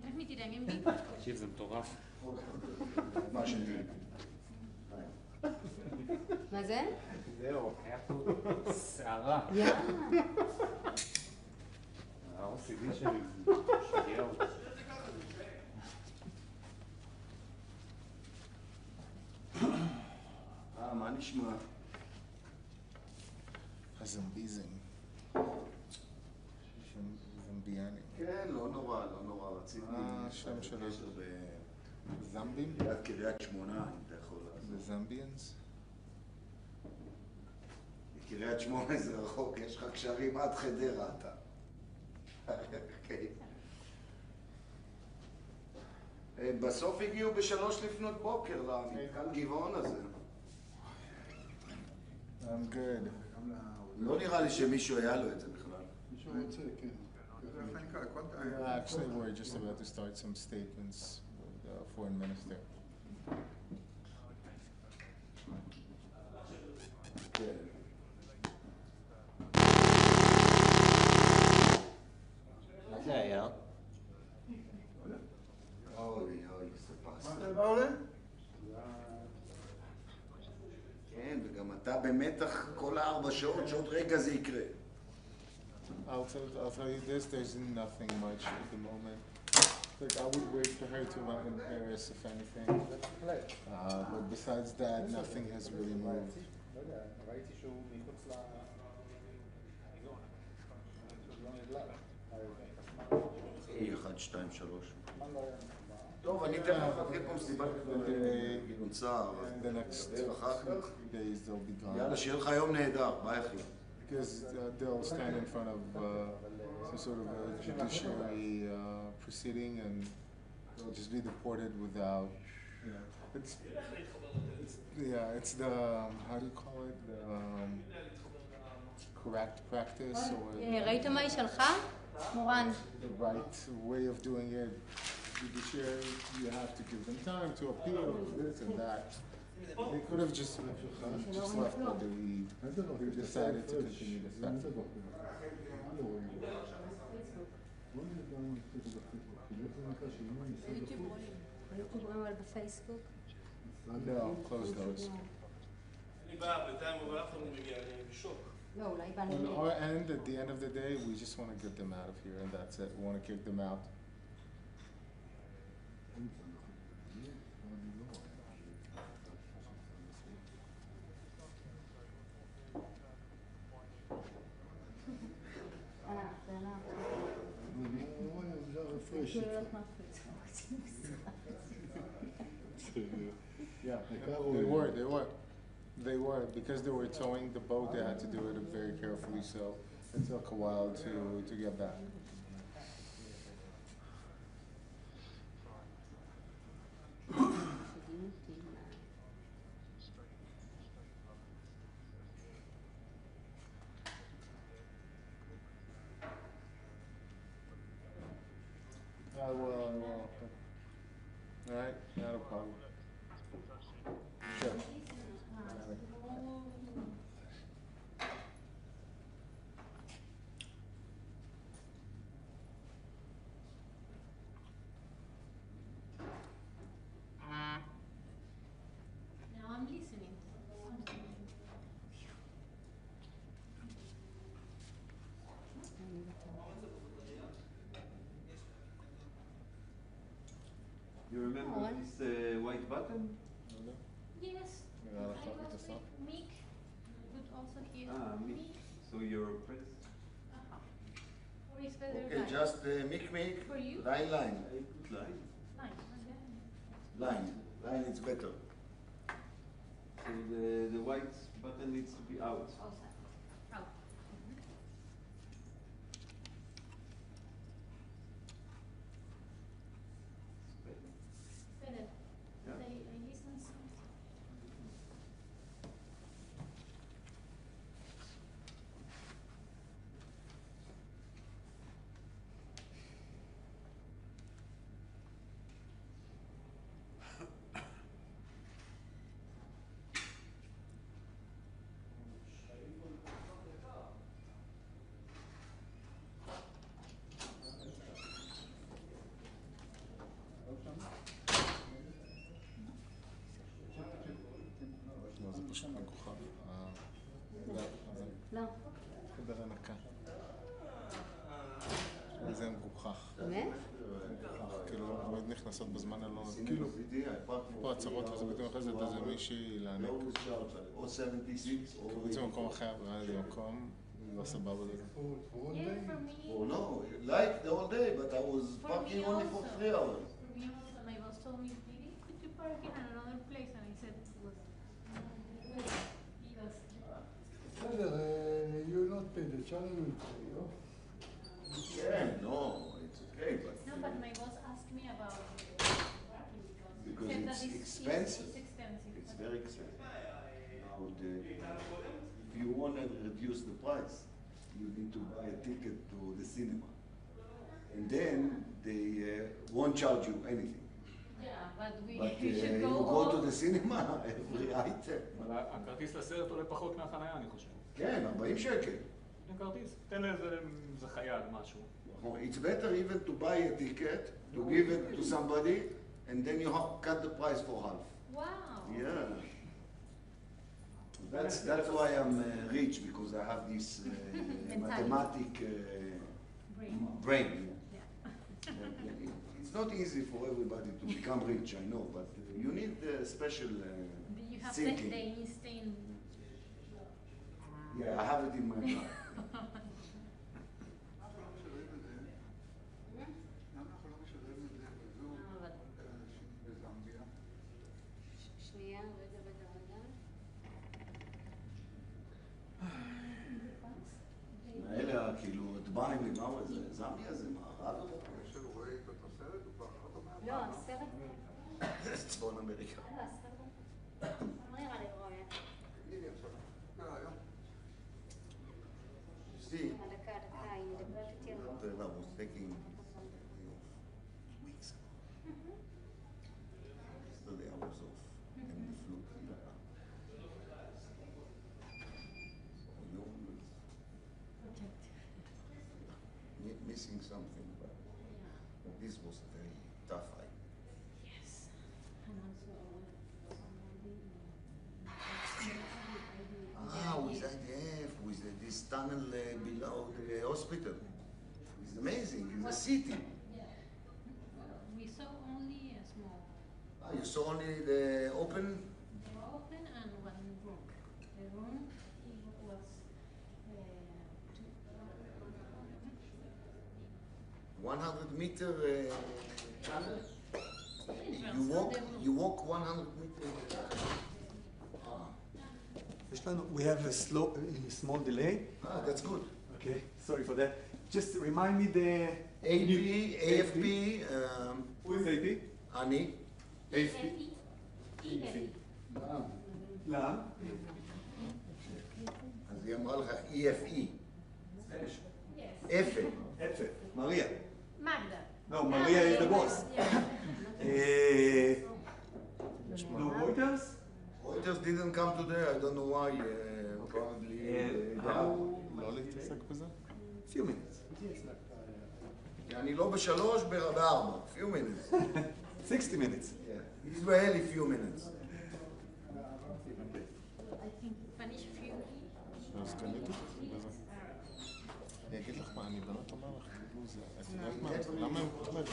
trasmitirem en vivo. תקשיב, זה מטורף. מה שני? מה זה? זהו, היה פה שערה. ה-OCD שלי שגיע אותי. מה נשמע? הזמביזם. זמביאנים. כן, לא נורא, לא נורא. רציתי... השם שלו זמבים? קריית שמונה, אם אתה יכול לעשות. זה זמביאנס? קריית שמונה זה רחוק, יש לך קשרים עד חדרה אתה. בסוף הגיעו ב3 לפנות בוקר למתקן גבעון הזה. I'm good. לא נראה לי שמישהו היה לו את זה בכלל. מישהו רוצה, כן. Actually, we're just about to start some statements with the Foreign Minister. מה זה היה? אוי, זה פרסה. כן, וגם אתה במתח כל 4 שעות, שעוד רגע זה יקרה. I'll tell you this, there's nothing much at the moment. Like, I would wait for her to land in Paris, if anything. But besides that, nothing has really moved. ראיתי שהוא מחוץ היא 1, 2, 3. טוב, אני אתן לך לפני פה מסיבת גדעון סער. אחר כך. יאללה, שיהיה לך יום נהדר. ביי אחי. Because they'll stand in front of some sort of a judiciary proceeding and they'll just be deported without, it's the, how do you call it, the correct practice or ראית מה היא שלחה? מורן. the right way of doing it. Judiciary, you have to give them time to appeal, this and that. They could have just left, but they decided to continue this practice. ביוטיוב רואים אבל בפייסבוק? No, close those. אני בא, בינתיים אבל אף אחד לא מגיע, אני בשוק. לא, אולי באנו... On our end, at the end of the day, we just want to get them out of here and that's it. We want to kick them out. Yeah, they were, because they were towing the boat, they had to do it very carefully, so it took a while to get back. I will. All right, not a problem. Sure. Now I'm listening. You remember this white button? Yes. Yeah, I I thought got it was up. Mick, but also here. Ah, me. So you're press? Or is better Okay, just mic. For you? Line. I put line. Fine. Line, it's better. So the white button needs to be out. Outside. Out. Better. Yeah. I listen something. מוכח. באמת? כאילו, תמיד נכנסות בזמן הלא... כאילו, פה הצהרות וזה פתאום אחרי זה איזה מישהי לענק. קוראים במקום אחר, ראה לי מקום, לא סבבה לזה. Yeah, for me. Oh no, like the whole day, but I was parking only for 3 hours. For me also, my boss told me, Didi, could you park in another place? And I said, look, he was, בסדר, you're not paid, the channel will pay, no? Yeah, no, it's okay, but no, but my boss asked me about because said it's that expensive. It's expensive. It's very expensive. Now, if you want to reduce the price, you need to buy a ticket to the cinema. And then they won't charge you anything. Yeah, but But we should you go go to all. the cinema, every item. אבל הכרטיס לסרט עולה פחות מהחנייה, אני חושב. כן, 40 שקל. תן כרטיס, תן לאיזה חייל, משהו. It's better even to buy a ticket, to give it to somebody, and then you cut the price for half. Wow. Yeah. That's why I'm rich, because I have this mathematic brain. It's not easy for everybody to become rich, I know, but you need special You have thinking. the instinct. Yeah, I have it in my blood. שנייה, רגע. האלה, כאילו, דביים לגמרי, זה זמביה, זה מערב. לא, הסרט... זה צפון אמריקה. לא, הסרט... לא נראה לי רואה. See, דקה, היא מדברת איתי על... I was taking weeks. Yesterday I was off and we flew here. So you always missing something, but this was a very tough fight. Yes. And also, With IDF, with this tunnel below the hospital. It's amazing, it's a city. we saw only a small. You saw only the open. Open and one room. The room was 100-meter tunnel. entrance. You walk 100 meters. יש לנו, we have a small delay. That's good. Okay, sorry for that. Just remind me the... AP, AFP, Who is AP? אני. AFP. למה? אז היא אמרה לך EFE. אפל. אפל. מריה. Magda. No, Maria is the boss. Yeah. No Reuters? Reuters didn't come today, I don't know why, probably לא להתעסק בזה? Few minutes. אני לא בשלוש, בארבע. Few minutes. 60 minutes. Israeli few minutes. I think Spanish few. אז קניתי? אני אגיד לך מה, אני באמת אומר לך, כאילו זה, את יודעת מה, למה הם כותבים?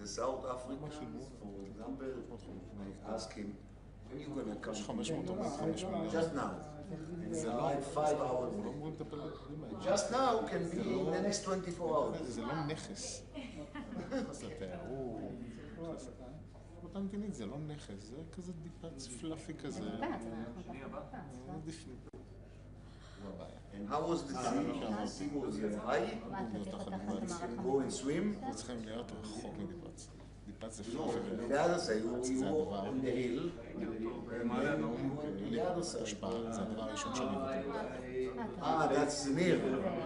The South Africa, for example, ask him, when you gonna come? יש 500 או 5 מיליון. Just now. זה לא, 5 hours. אנחנו לא אמורים לטפל בדברים האלה. Just now can be in the next 24 hours. זה לא נכס. זה תיירות. אותה מדינית זה לא נכס, זה כזה דיפץ פלאפי כזה. זה And how was the sea? Sea was high? Go and swim? אנחנו צריכים להיות רחוק מדיפץ. דיפץ זה No, פלאפי. the other side, you were on the hill. The other side. השפעה, זה הדבר הראשון שאני רוצה. That's near.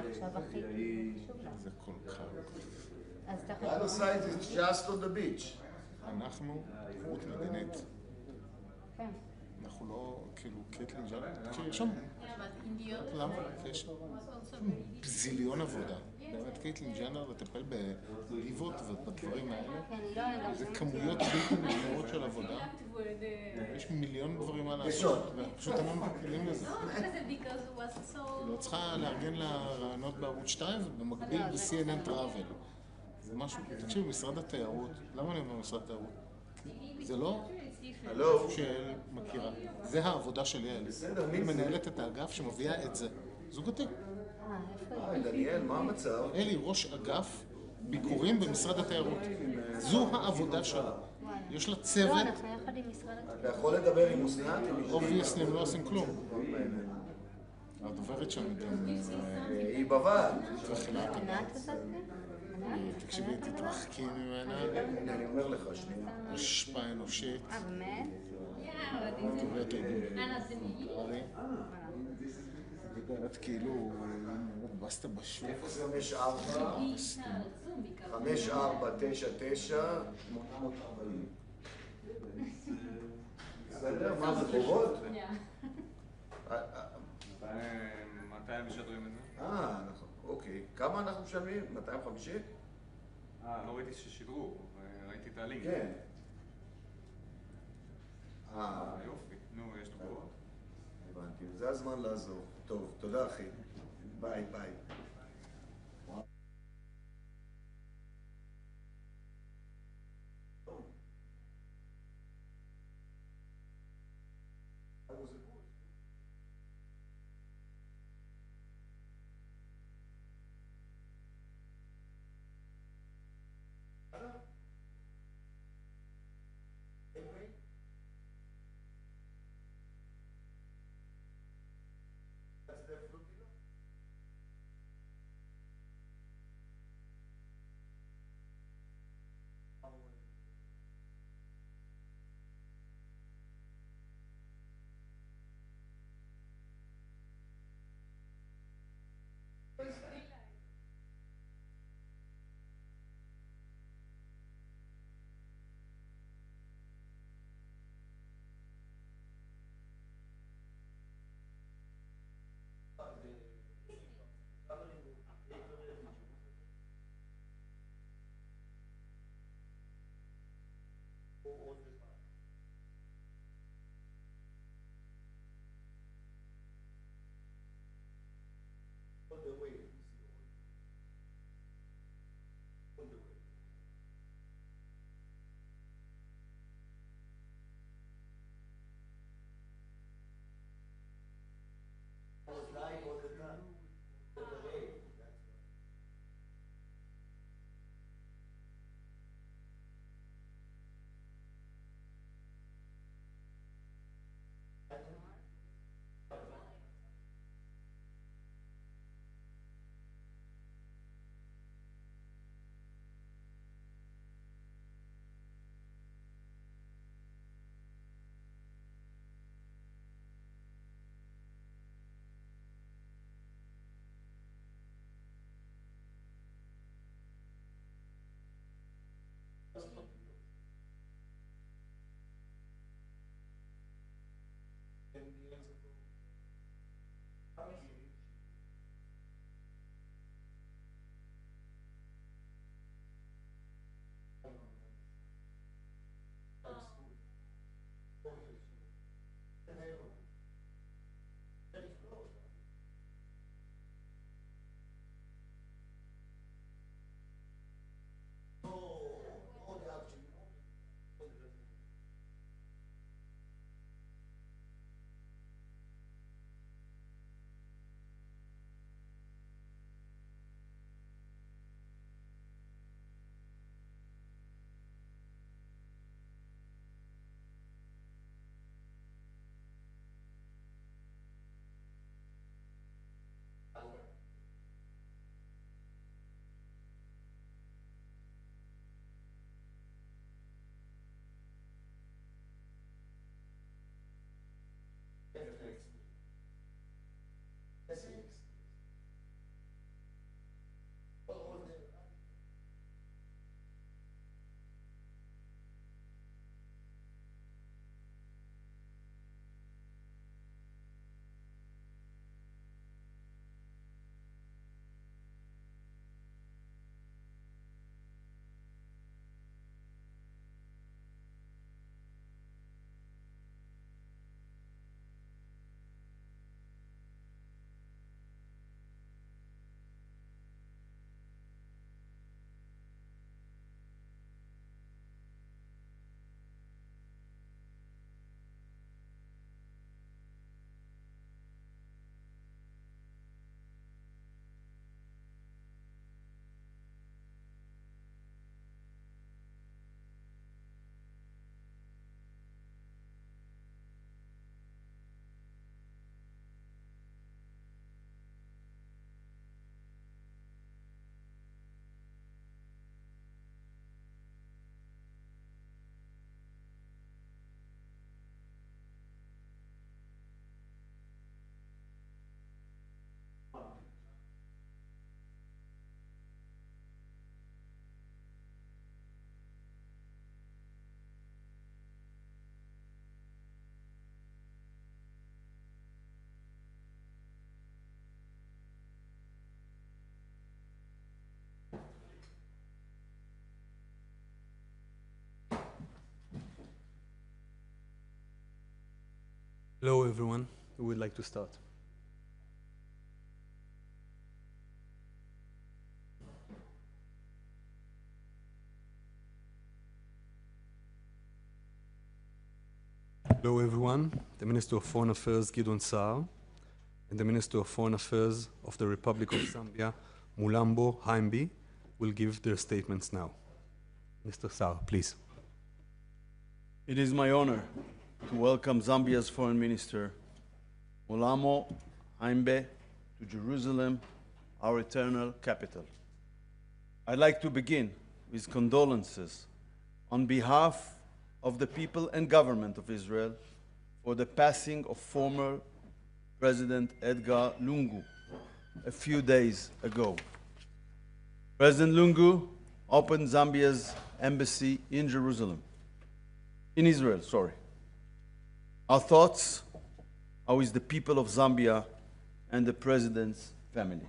עכשיו הכי חשוב לה. זה כל כך. אז The תכף... other side is just on the beach. אנחנו רות מדינית. כן. אנחנו לא, כאילו, קייטלין ג'אנר, יש שם, Yeah, but in the other למה? side כי יש was also very זיליון עבודה. באמת קייטלין ג'אנר לטפל בדיבות ובדברים האלה. כן, לא, זה כמויות בלתי נגמרות של עבודה. where the יש מיליון דברים מה לעשות, ופשוט אין לנו כלים לזה. no, because it was so לא צריכה לארגן לה רעיונות בערוץ 2 ובמקביל ב-CNN Travel. זה משהו, תקשיב, משרד התיירות, למה אני אומר משרד התיירות? זה לא הלו? של מכירה, זה העבודה של יעל. היא מנהלת את האגף שמביאה את זה. זוגתי. דניאל, מה המצב? אלי, ראש אגף ביקורים במשרד התיירות. זו העבודה שלה. יש לה לא, צוות, אנחנו יחד עם משרד התיירות. אתה יכול לדבר עם אסנת? אובייסלי הם לא עושים כלום. הדוברת שם גם היא בוועד. ענת הזאת? תקשיבי, תתרחקי ממנה, הנה, אני אומר לך, שנייה. השפעה אנושית, באמת? מדברת ארי, מדברת כאילו בסטה בשוק. 04 5499 840. בסדר? מה זה חובות? 200 משדרים את זה. נכון, אוקיי. כמה אנחנו משלמים? 250? לא ראיתי ששידרו, ראיתי את הלינק. כן. יופי. נו, יש תגובות. הבנתי, זה הזמן לעזור. טוב, תודה אחי. ביי, ביי. Hello, everyone. Who would like to start? Hello, everyone. The Minister of Foreign Affairs, Gideon Saar, and the Minister of Foreign Affairs of the Republic of Zambia, Mulambo, Himba, will give their statements now. Mr. Saar, please. It is my honor to welcome Zambia's Foreign Minister, Mulambo, Himba, to Jerusalem, our eternal capital. I'd like to begin with condolences on behalf of the people and government of Israel for the passing of former President Edgar Lungu a few days ago. President Lungu opened Zambia's embassy in Israel. Our thoughts are with the people of Zambia and the President's family.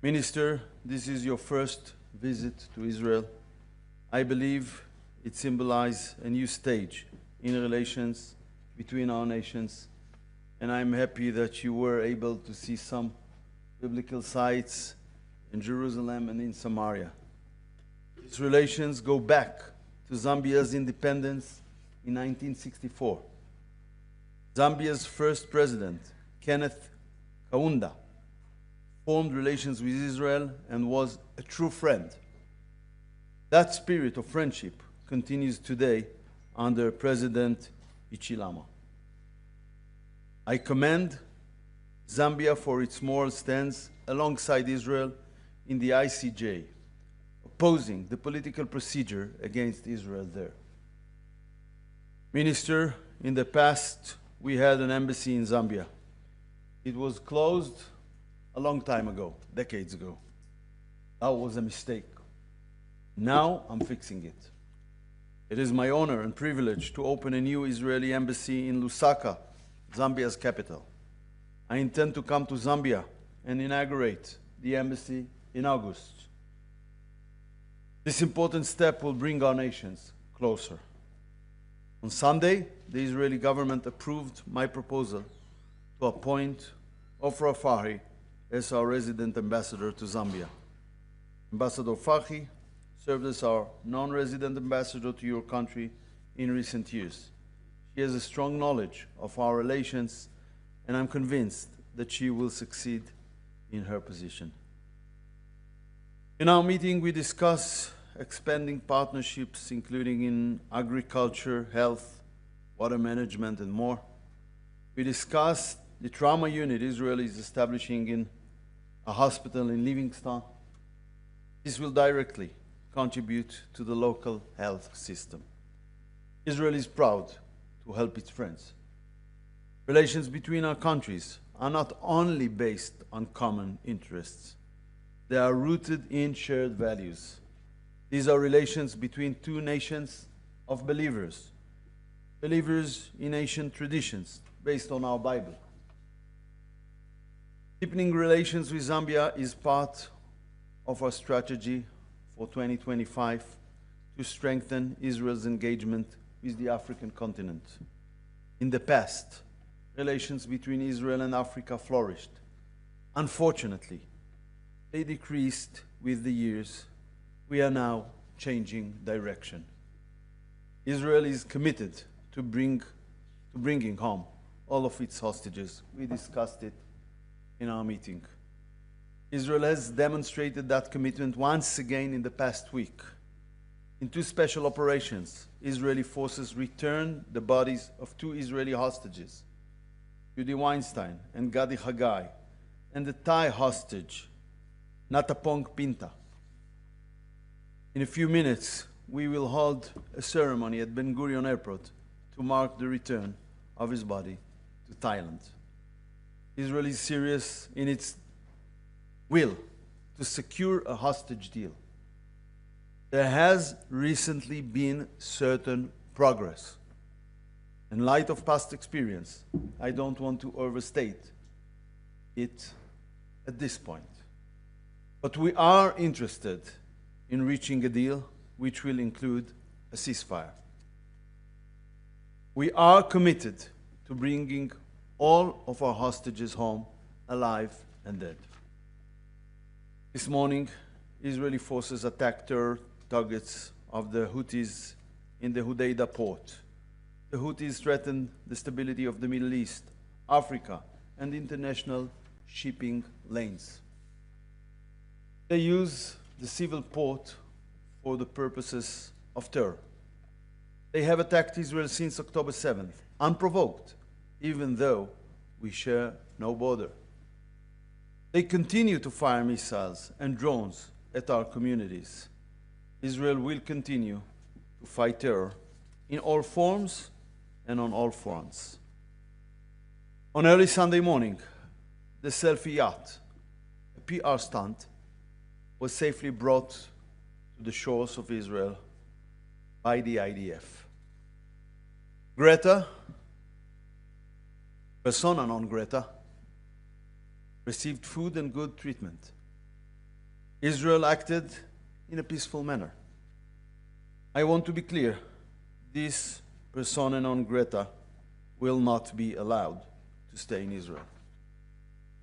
Minister, this is your first visit to Israel. I believe it symbolizes a new stage in relations between our nations, and I'm happy that you were able to see some biblical sites in Jerusalem and in Samaria. These relations go back to Zambia's independence in 1964. Zambia's first president, Kenneth Kaunda, formed relations with Israel and was a true friend. That spirit of friendship continues today under President Ichilama. I commend Zambia for its moral stance alongside Israel in the ICJ, opposing the political procedure against Israel there. Minister, in the past, we had an embassy in Zambia. It was closed a long time ago, decades ago. That was a mistake. Now I'm fixing it. It is my honor and privilege to open a new Israeli embassy in Lusaka, Zambia's capital. I intend to come to Zambia and inaugurate the embassy in August. This important step will bring our nations closer. On Sunday, the Israeli government approved my proposal to appoint Ofra Fahi as our resident ambassador to Zambia. Ambassador Fahi served as our non-resident ambassador to your country in recent years. She has a strong knowledge of our relations, and I'm convinced that she will succeed in her position. In our meeting, we discuss expanding partnerships, including in agriculture, health, water management, and more. We discussed the trauma unit Israel is establishing in a hospital in Livingstone. This will directly contribute to the local health system. Israel is proud to help its friends. Relations between our countries are not only based on common interests, they are rooted in shared values. These are relations between two nations of believers, believers in ancient traditions based on our Bible. Deepening relations with Zambia is part of our strategy for 2025 to strengthen Israel's engagement with the African continent. In the past, relations between Israel and Africa flourished. Unfortunately, they decreased with the years. We are now changing direction. Israel is committed to bringing home all of its hostages. We discussed it in our meeting. Israel has demonstrated that commitment once again in the past week. In two special operations, Israeli forces returned the bodies of two Israeli hostages, Judy Weinstein and Gadi Hagai, and the Thai hostage, Natapong Pinta. In a few minutes, we will hold a ceremony at Ben Gurion Airport to mark the return of his body to Thailand. Israel is serious in its will to secure a hostage deal. There has recently been certain progress. In light of past experience, I don't want to overstate it at this point. But we are interested in reaching a deal which will include a ceasefire. We are committed to bringing all of our hostages home alive and dead. This morning, Israeli forces attacked terror targets of the Houthis in the Hodeidah port. The Houthis threaten the stability of the Middle East, Africa, and international shipping lanes. They use the civil port for the purposes of terror. They have attacked Israel since October 7th, unprovoked, even though we share no border. They continue to fire missiles and drones at our communities. Israel will continue to fight terror in all forms and on all fronts. On early Sunday morning, the selfie yacht, a PR stunt, was safely brought to the shores of Israel by the IDF. Greta, persona non grata, received food and good treatment. Israel acted in a peaceful manner. I want to be clear, this persona non grata will not be allowed to stay in Israel.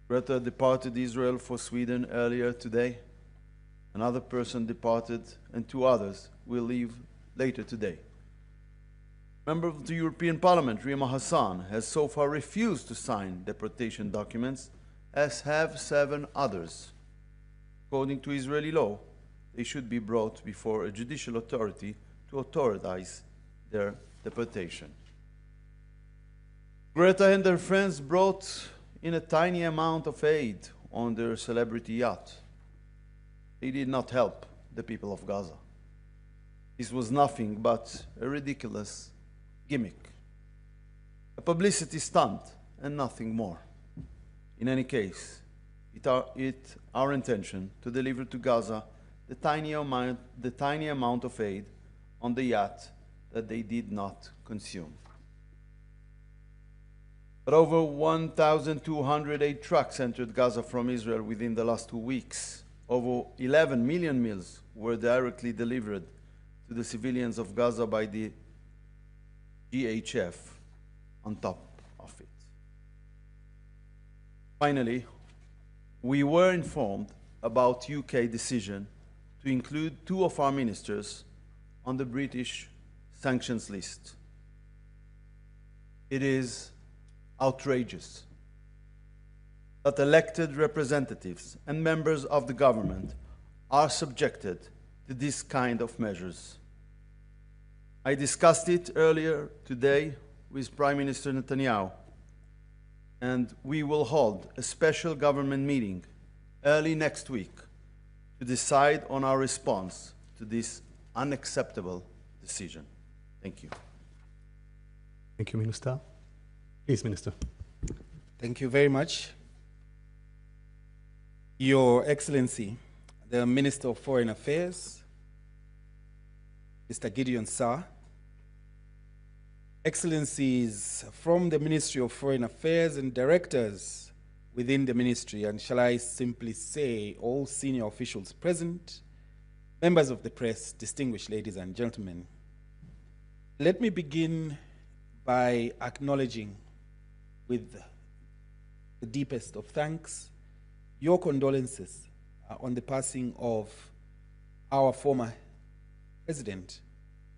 Greta departed Israel for Sweden earlier today. Another person departed, and 2 others will leave later today. Member of the European Parliament, Rima Hassan, has so far refused to sign deportation documents, as have 7 others. According to Israeli law, they should be brought before a judicial authority to authorize their deportation. Greta and her friends brought in a tiny amount of aid on their celebrity yacht. They did not help the people of Gaza. This was nothing but a ridiculous gimmick, a publicity stunt, and nothing more. In any case, it's our intention to deliver to Gaza the tiny amount of aid on the yacht that they did not consume. But over 1,208 trucks entered Gaza from Israel within the last 2 weeks. Over 11 million meals were directly delivered to the civilians of Gaza by the GHF on top of it. Finally, we were informed about UK decision to include 2 of our ministers on the British sanctions list. It is outrageous that elected representatives and members of the government are subjected to this kind of measures. I discussed it earlier today with Prime Minister Netanyahu, and we will hold a special government meeting early next week to decide on our response to this unacceptable decision. Thank you. Thank you, Minister. Please, Minister. Thank you very much. Your Excellency, the Minister of Foreign Affairs, Mr. Gideon Saar, Excellencies from the Ministry of Foreign Affairs and directors within the ministry, and shall I simply say all senior officials present, members of the press, distinguished ladies and gentlemen. Let me begin by acknowledging with the deepest of thanks your condolences on the passing of our former president,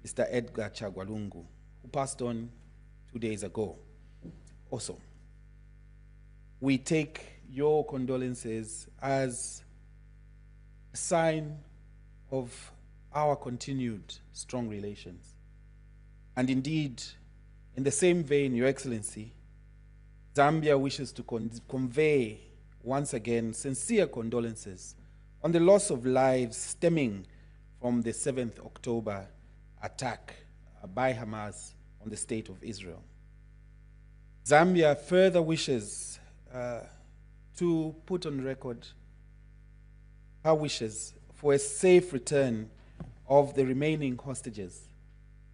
Mr. Edgar Chagwa Lungu, who passed on 2 days ago. Also, we take your condolences as a sign of our continued strong relations. And indeed, in the same vein, Your Excellency, Zambia wishes to convey once again sincere condolences on the loss of lives stemming from the 7th October attack by Hamas on the state of Israel. Zambia further wishes to put on record her wishes for a safe return of the remaining hostages,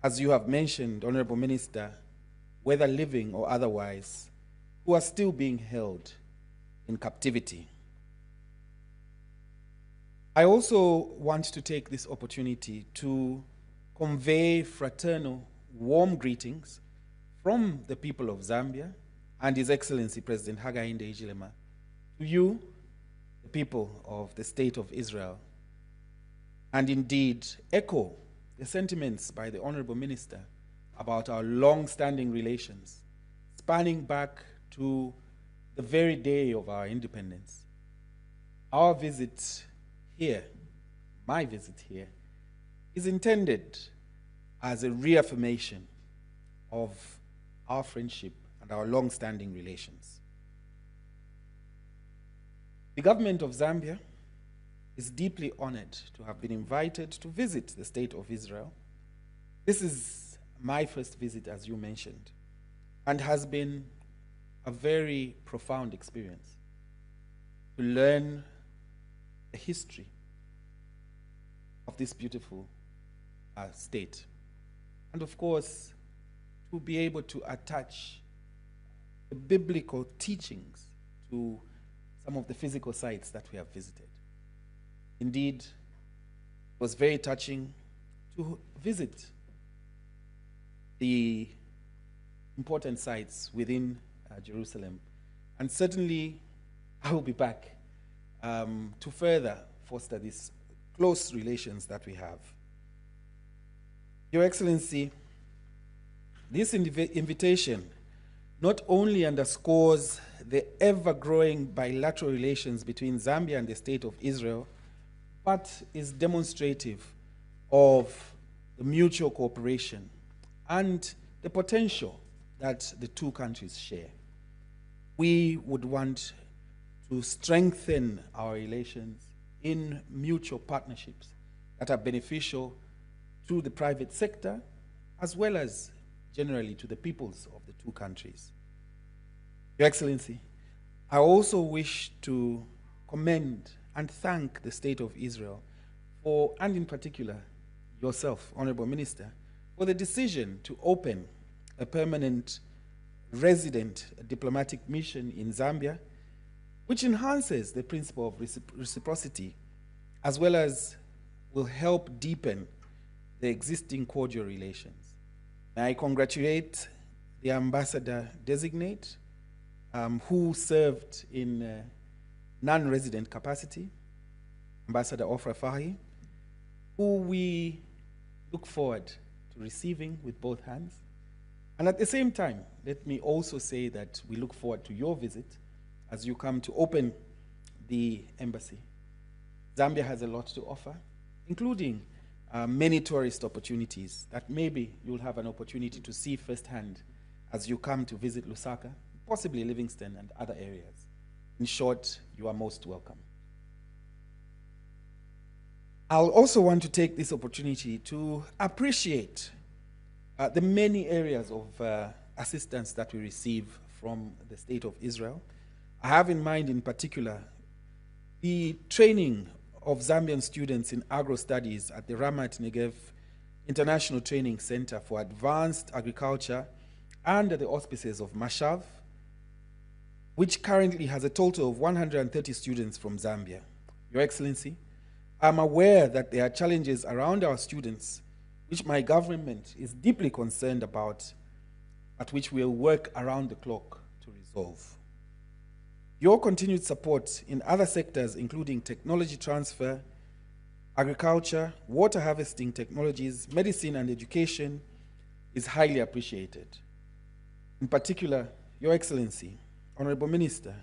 as you have mentioned, Honorable Minister, whether living or otherwise, who are still being held in captivity. I also want to take this opportunity to convey fraternal, warm greetings from the people of Zambia and His Excellency President Hakainde Hichilema to you, the people of the State of Israel, and indeed echo the sentiments by the Honorable Minister about our long-standing relations, spanning back to the very day of our independence. Our visit here, my visit here, is intended as a reaffirmation of our friendship and our long-standing relations. The government of Zambia is deeply honored to have been invited to visit the State of Israel. This is my first visit, as you mentioned, and has been a very profound experience to learn the history of this beautiful state. And of course, to be able to attach the biblical teachings to some of the physical sites that we have visited. Indeed, it was very touching to visit the important sites within Jerusalem. And certainly, I will be back to further foster these close relations that we have. Your Excellency, this invitation not only underscores the ever-growing bilateral relations between Zambia and the State of Israel, but is demonstrative of the mutual cooperation and the potential that the two countries share. We would want to strengthen our relations in mutual partnerships that are beneficial to the private sector as well as generally to the peoples of the two countries. Your Excellency, I also wish to commend and thank the State of Israel for, and in particular yourself, Honorable Minister, for the decision to open a permanent resident diplomatic mission in Zambia, which enhances the principle of reciprocity, as well as will help deepen the existing cordial relations. May I congratulate the ambassador-designate who served in non-resident capacity, Ambassador Ofra Fahi, who we look forward to receiving with both hands. And at the same time, let me also say that we look forward to your visit as you come to open the embassy. Zambia has a lot to offer, including many tourist opportunities that maybe you'll have an opportunity to see firsthand as you come to visit Lusaka, possibly Livingston and other areas. In short, you are most welcome. I'll also want to take this opportunity to appreciate the many areas of assistance that we receive from the State of Israel. I have in mind, in particular, the training of Zambian students in agro-studies at the Ramat Negev International Training Center for Advanced Agriculture under the auspices of Mashav, which currently has a total of 130 students from Zambia. Your Excellency, I'm aware that there are challenges around our students which my government is deeply concerned about, but which we'll work around the clock to resolve. Your continued support in other sectors, including technology transfer, agriculture, water harvesting technologies, medicine, and education, is highly appreciated. In particular, Your Excellency, Honorable Minister,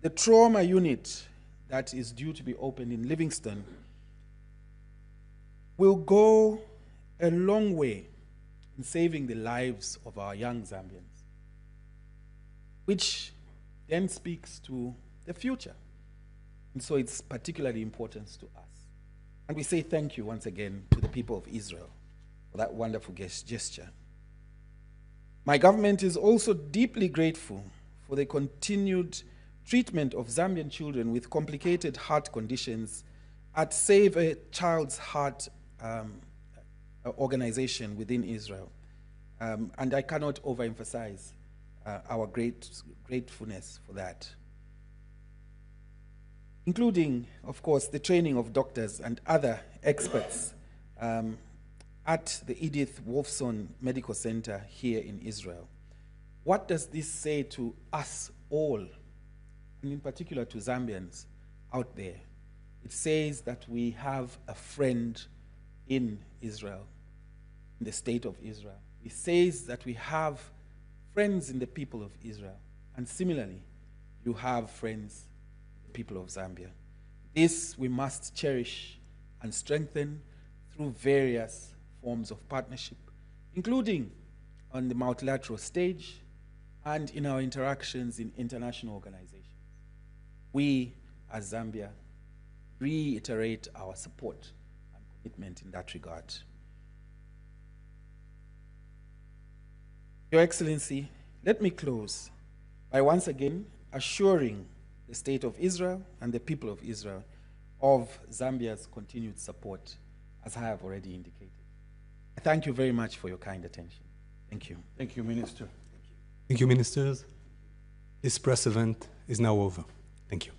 the trauma unit that is due to be opened in Livingston will go a long way in saving the lives of our young Zambians, which then speaks to the future. And so it's particularly important to us. And we say thank you once again to the people of Israel for that wonderful gesture. My government is also deeply grateful for the continued treatment of Zambian children with complicated heart conditions at Save a Child's Heart organization within Israel. And I cannot overemphasize our gratefulness for that. Including, of course, the training of doctors and other experts at the Edith Wolfson Medical Center here in Israel. What does this say to us all, and in particular to Zambians out there? It says that we have a friend in Israel, in the state of Israel. It says that we have friends in the people of Israel. And similarly, you have friends in the people of Zambia. This we must cherish and strengthen through various forms of partnership, including on the multilateral stage and in our interactions in international organizations. We, as Zambia, reiterate our support and commitment in that regard. Your Excellency, let me close by once again assuring the State of Israel and the people of Israel of Zambia's continued support, as I have already indicated. I thank you very much for your kind attention. Thank you. Thank you, Minister. Thank you, ministers. This press event is now over. Thank you.